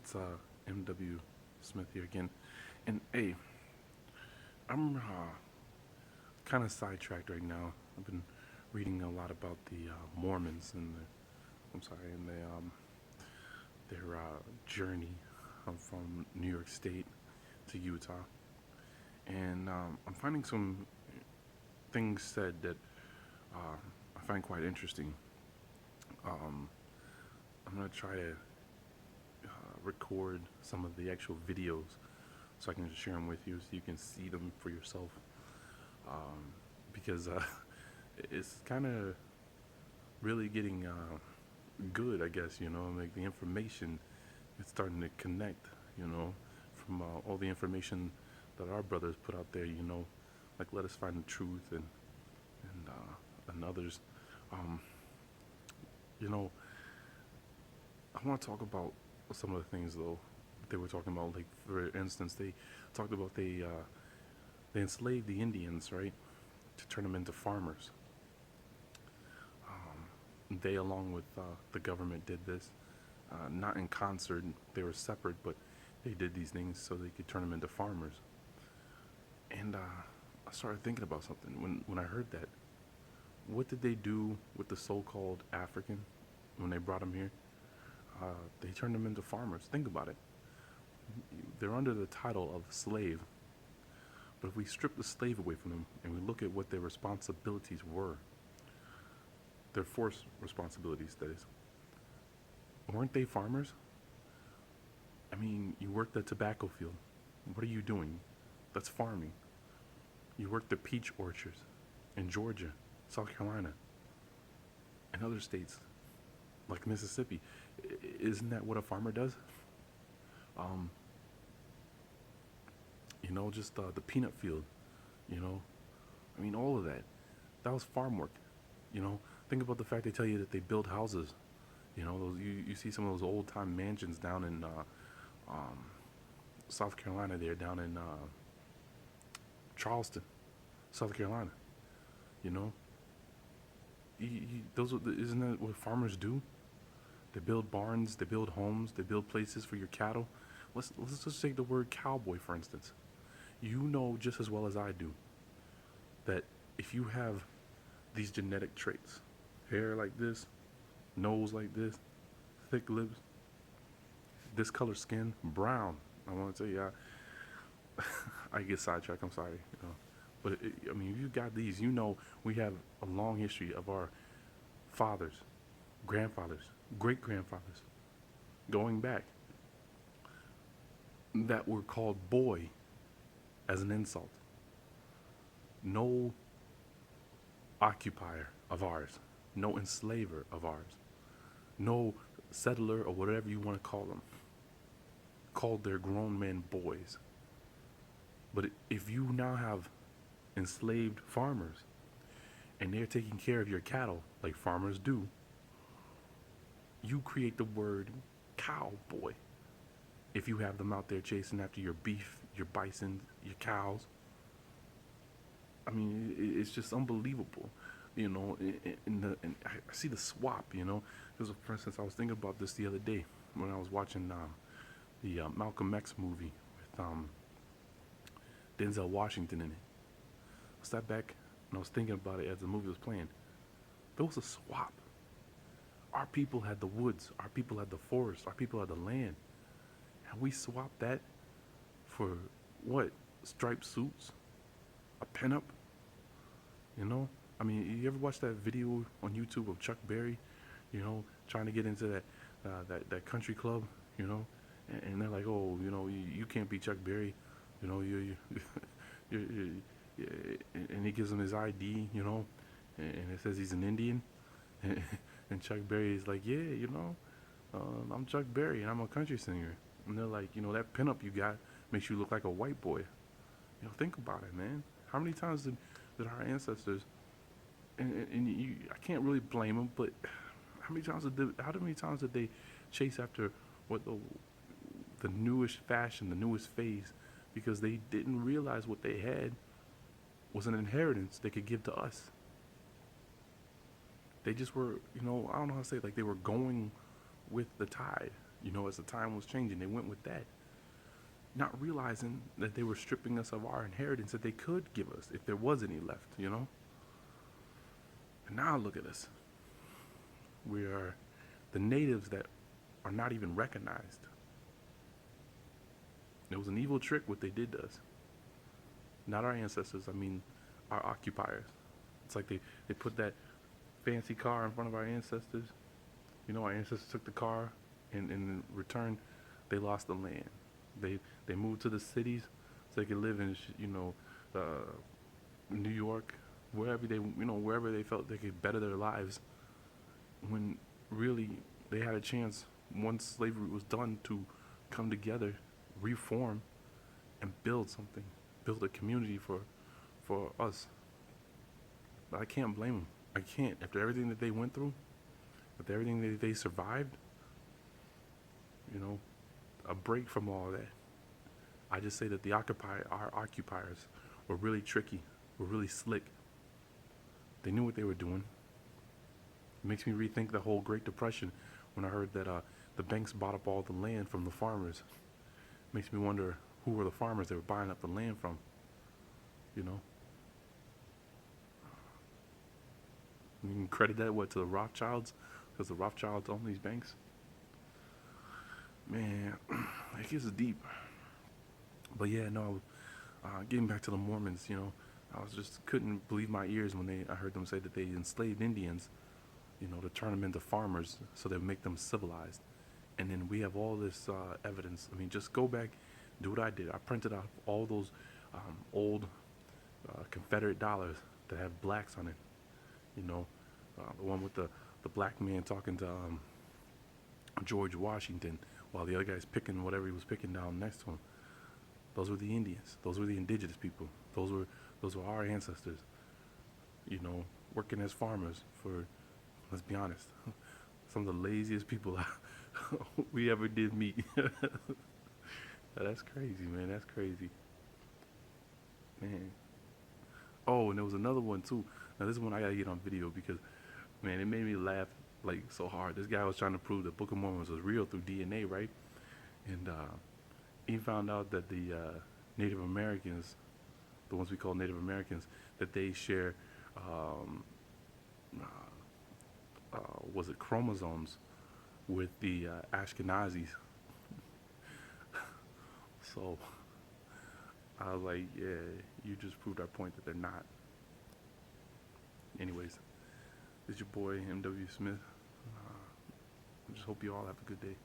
It's MW Smith here again, and hey, I'm kind of sidetracked right now. I've been reading a lot about the Mormons and their journey from New York State to Utah, and I'm finding some things said that uh, I find quite interesting. Um, I'm gonna try to record some of the actual videos so I can just share them with you so you can see them for yourself. Um, because it's kind of really getting good, I guess, like the information is starting to connect, from all the information that our brothers put out there, like let us find the truth and others. Um, you know, I want to talk about some of the things though they were talking about. Like for instance, they talked about they enslaved the Indians, right, to turn them into farmers. They, along with the government, did this. Not in concert; they were separate, but they did these things so they could turn them into farmers. And I started thinking about something when I heard that. What did they do with the so-called African when they brought them here? They turned them into farmers. Think about it. They're under the title of slave, but if we strip the slave away from them and we look at what their responsibilities were, their forced responsibilities, that is, weren't they farmers? I mean, you work the tobacco field. What are you doing? That's farming. You work the peach orchards in Georgia, South Carolina, and other states like Mississippi. Isn't that what a farmer does? Um, just the peanut field, you know. I mean, all of that. That was farm work, you know. Think about the fact they tell you that they build houses. You see some of those old time mansions down in um, South Carolina. There, down in Charleston, South Carolina. You know, isn't that what farmers do? They build barns, they build homes, they build places for your cattle. Let's just take the word cowboy for instance. You know just as well as I do that if you have these genetic traits, hair like this, nose like this, thick lips, this color skin, brown. I want to tell you, I get sidetracked. I'm sorry, but I mean, if you got these, we have a long history of our fathers, grandfathers, great grandfathers, going back, that were called boy as an insult. No occupier of ours, no enslaver of ours, no settler or whatever you want to call them, called their grown men boys. But if you now have enslaved farmers and they're taking care of your cattle like farmers do, you create the word cowboy. If you have them out there chasing after your beef, your bison, your cows, I mean, it's just unbelievable, and I see the swap, because for instance, I was thinking about this the other day when I was watching the Malcolm X movie with Denzel Washington in it. I sat back and I was thinking about it as the movie was playing. There was a swap. Our people had the woods, our people had the forest, our people had the land, and we swapped that for what? Striped suits, a pinup, you know? I mean, you ever watch that video on YouTube of Chuck Berry, trying to get into that country club, and they're like, oh, you can't be Chuck Berry, you and he gives him his ID, and it says he's an Indian, and Chuck Berry is like, yeah, I'm Chuck Berry and I'm a country singer, and they're like, that pinup you got makes you look like a white boy. Think about it, man. How many times did our ancestors, I can't really blame them, but how many times did they chase after what the newest fashion, the newest phase, because they didn't realize what they had was an inheritance they could give to us. They just were, I don't know how to say it, like they were going with the tide. As the time was changing, they went with that, not realizing that they were stripping us of our inheritance that they could give us if there was any left. And now look at us. We are the natives that are not even recognized. It was an evil trick what they did to us. Not our ancestors, I mean our occupiers. It's like they put that fancy car in front of our ancestors. Our ancestors took the car, and in return, they lost the land. They moved to the cities so they could live in, uh, New York, wherever they felt they could better their lives. When really they had a chance once slavery was done to come together, reform, and build something, build a community for us. But I can't blame them. I can't. After everything that they went through, after everything that they survived, a break from all that. I just say that our occupiers were really tricky, were really slick. They knew what they were doing. It makes me rethink the whole Great Depression when I heard that the banks bought up all the land from the farmers. Makes me wonder who were the farmers they were buying up the land from. You can credit that to the Rothschilds, because the Rothschilds own these banks. Man, it gets deep. But yeah, no. Getting back to the Mormons, I was just couldn't believe my ears when I heard them say that they enslaved Indians, to turn them into farmers so they would make them civilized. And then we have all this evidence. I mean, just go back, do what I did. I printed out all those old Confederate dollars that have blacks on it. The one with the black man talking to George Washington while the other guy's picking whatever he was picking down next to him. Those were the Indians. Those were the indigenous people. Those were our ancestors. Working as farmers for, let's be honest, some of the laziest people we ever did meet. That's crazy, man. That's crazy, man. Oh, and there was another one too. Now this one I gotta get on video because, man, it made me laugh like so hard. This guy was trying to prove the Book of Mormon was real through DNA, right? And he found out that the Native Americans, the ones we call Native Americans, that they share, was it chromosomes with the Ashkenazis. So I was like, yeah, you just proved our point that they're not. Anyways, this is your boy, M.W. Smith. I just hope you all have a good day.